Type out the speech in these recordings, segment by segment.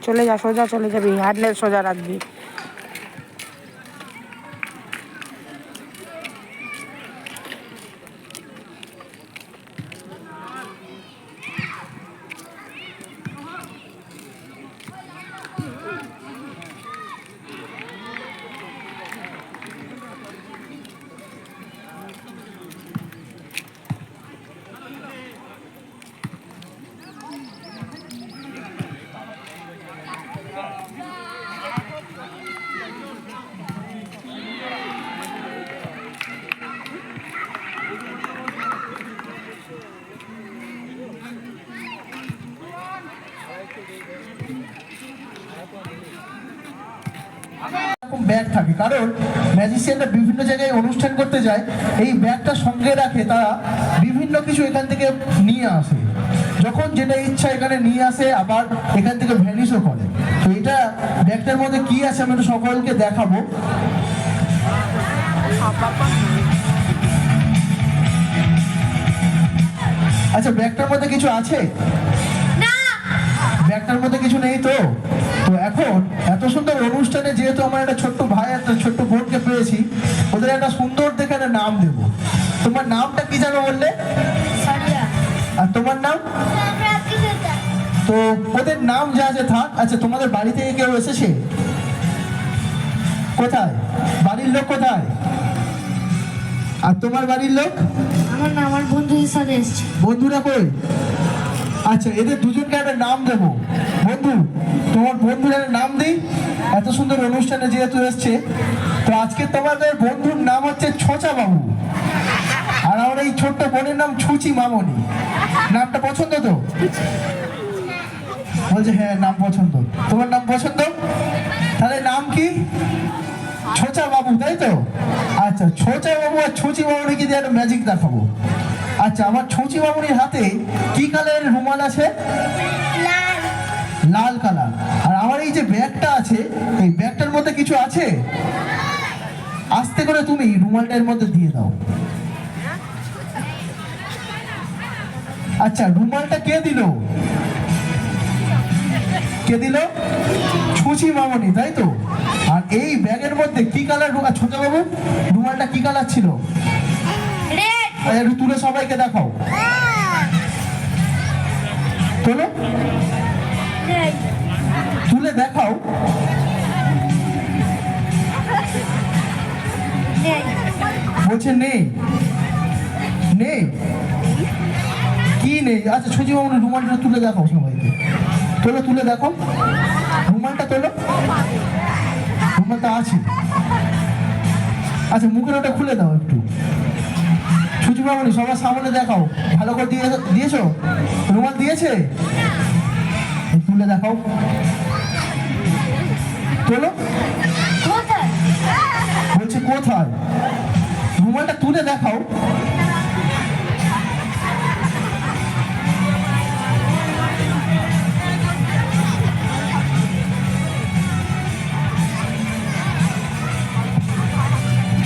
চলে যা, সোজা চলে যাবি, হ্যান্ডেল সোজা রাখবি। ব্যাগ থাকে, কারণ ম্যাজিশিয়ানরা বিভিন্ন জায়গায় অনুষ্ঠান করতে যায়, এই ব্যাগটা সঙ্গে রাখে, তারা বিভিন্ন কিছু এখান থেকে নিয়ে আসে, যখন যেটা ইচ্ছা এখানে নিয়ে আসে, আবার এখান থেকে ভ্যানিশও করে। তো এটা ব্যাগটার মধ্যে কি আছে আমি একটু সকলকে দেখাবো। আচ্ছা, ব্যাগটার মধ্যে কিছু আছে? ব্যাগটার মধ্যে কিছু নেই তো? তো এখন এত সুন্দর অনুষ্ঠানে যেহেতু আমার একটা ছোট্ট ভাই একটা ছোট্ট বোনকে পেয়েছি, ওদের একটা সুন্দর দেখে একটা নাম দেব। তোমার নামটা কি জানো বললে? আর তোমার নাম? তো ওদের নাম যা আছে থাক। আচ্ছা, তোমাদের বাড়ি থেকে কেউ এসেছে? কোথায়? বাড়ির লোক কোথায়? আর তোমার বাড়ির লোক? আমার বন্ধুদের সাথে এসেছে। বন্ধুরা কই? আচ্ছা, এদের দুজনকে একটা নাম দেবো। বন্ধু, তোমার বন্ধুর একটা নাম দিই। এত সুন্দর অনুষ্ঠানে যেহেতু এসছে, তো আজকে তোমাদের বন্ধুর নাম হচ্ছে ছোচা বাবু, আর আমার এই ছোট্ট বোনের নাম ছুচি মামনি। নামটা পছন্দ তো? বলছে হ্যাঁ, নাম পছন্দ। তোমার নাম পছন্দ? তাহলে নাম কি? ছোচা বাবু, তাই তো? আচ্ছা, ছোচা বাবু আর ছুচি মামনিকে দিয়ে একটা ম্যাজিক দেখাবো। আচ্ছা, আমার ছুচি মামনির হাতে কি কালারের রুমাল আছে? লাল কালার। আর আমার এই যে ব্যাগটা আছে, এই ব্যাগটার মধ্যে কিছু আছে? আস্তে করে তুমি রুমালটার মধ্যে দিয়ে দাও। আচ্ছা, রুমালটা কে দিল? কে দিল? ছুচি মামনি, তাই তো? আর এই ব্যাগের মধ্যে কি কালার? ছোট বাবু, রুমালটা কি কালার ছিল? একটু তুলে সবাইকে দেখাও। তোলো, তুলে দেখাও। বলছে নেই। নেই? কি নেই? আচ্ছা, ছুচি মামনি রুমালটা তুলে দেখাও সবাইকে। তোলো, তুলে দেখো রুমালটা, তোলো। রুমালটা আছে। আচ্ছা, মুখের ওটা খুলে দাও একটু। ছুচি মামনি সবার সামনে দেখাও, ভালো করে দিয়েছো? রুমাল দিয়েছে? তুলে দেখাও, তোলো। বলছে কোথায়? রুমালটা তুলে দেখাও।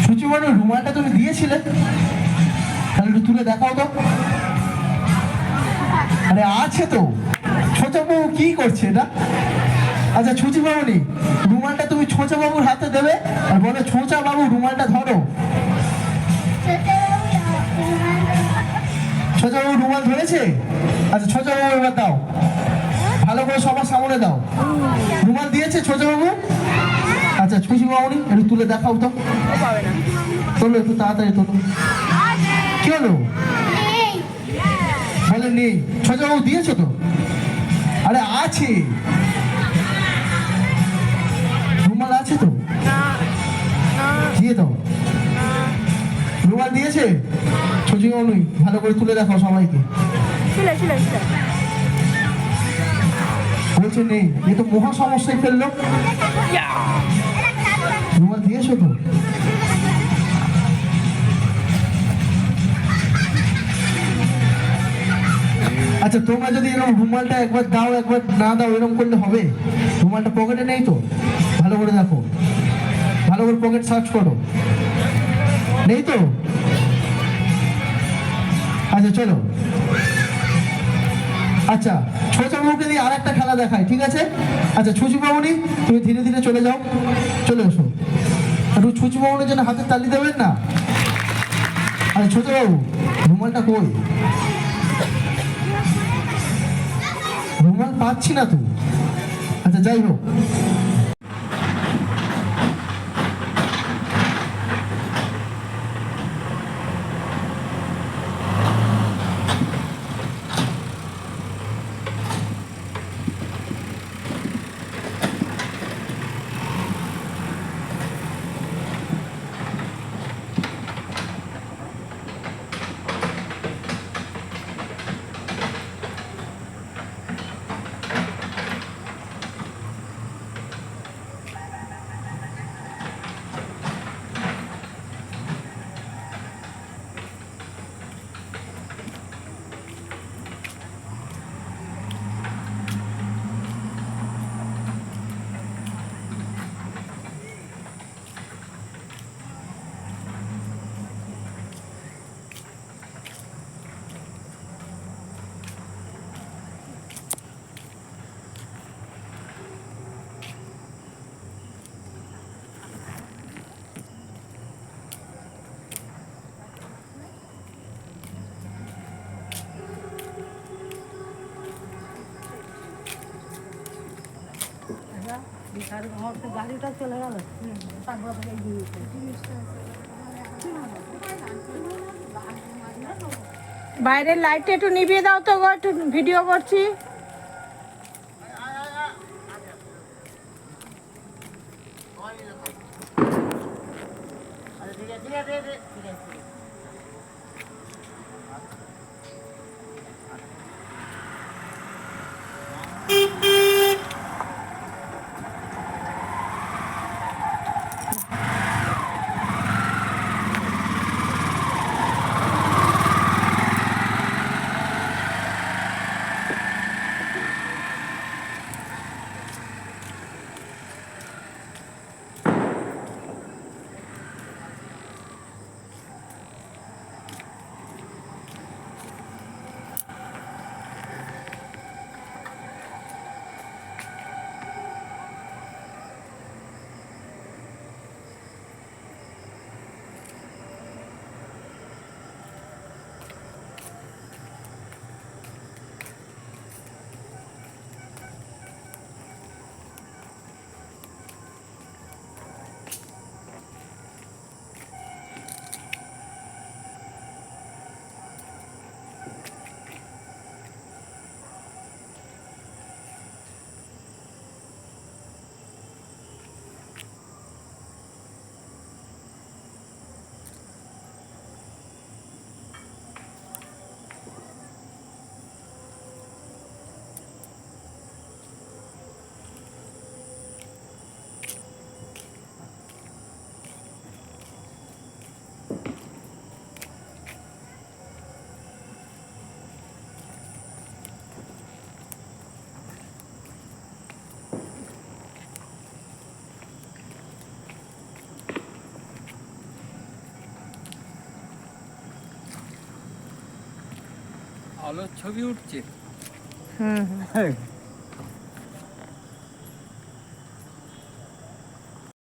ছুচি মামনি রুমালটা তুমি দিয়েছিলে? তাহলে একটু তুলে দেখাও তো। আরে আছে তো। ছোচা বাবু কি করছে এটা? আচ্ছা, ছুচি মামনি রুমালটা তুমি ছোচা বাবুর হাতে দেবে আর বলে ছোচা বাবু রুমালটা ধরো। ছোচা বাবু রুমাল ধরেছে? আচ্ছা, ছোচা বাবু এবার দাও, ভালো করে সবার সামনে দাও। রুমাল দিয়েছে ছোচা বাবু? আচ্ছা, ছুচি মামনি একটু তুলে দেখাও তো। তোলো, একটু তাড়াতাড়ি তোলো। কি হলো? বলে নেই। ছোচা বাবু দিয়েছো তো? আরে আছে, রুমাল আছে তো, দিয়ে দাও। রুমাল দিয়েছে? ছুচি মামনি ভালো করে তুলে দেখাও সবাইকে। বলছে নেই। এ তো মহা সমস্যায় ফেললো। রুমাল দিয়েছো তো? আচ্ছা, তোমরা যদি এরকম রুমালটা একবার দাও একবার না দাও এরকম করলে হবে? রুমালটা পকেটে নেই তো? ভালো করে দেখো, ভালো করে পকেট সার্চ করো। নেই তো? আচ্ছা, চলো। আচ্ছা ছোচা বাবুকে দিয়ে আর একটা খেলা দেখায়, ঠিক আছে? আচ্ছা ছুচি বাবুনি তুমি ধীরে ধীরে চলে যাও, চলে এসো। একটু ছুচি বাবুনের জন্য হাতে তালি দেবেন না? আচ্ছা ছোচা বাবু রুমালটা কই? রুমাল পাচ্ছি না তো। আচ্ছা যাই হোক, গাড়িটা চলে গেল। বাইরের লাইটটা একটু নিভিয়ে দাও তো গো, একটু ভিডিও করছি। আলোর ছবি উঠছে। হুম হুম।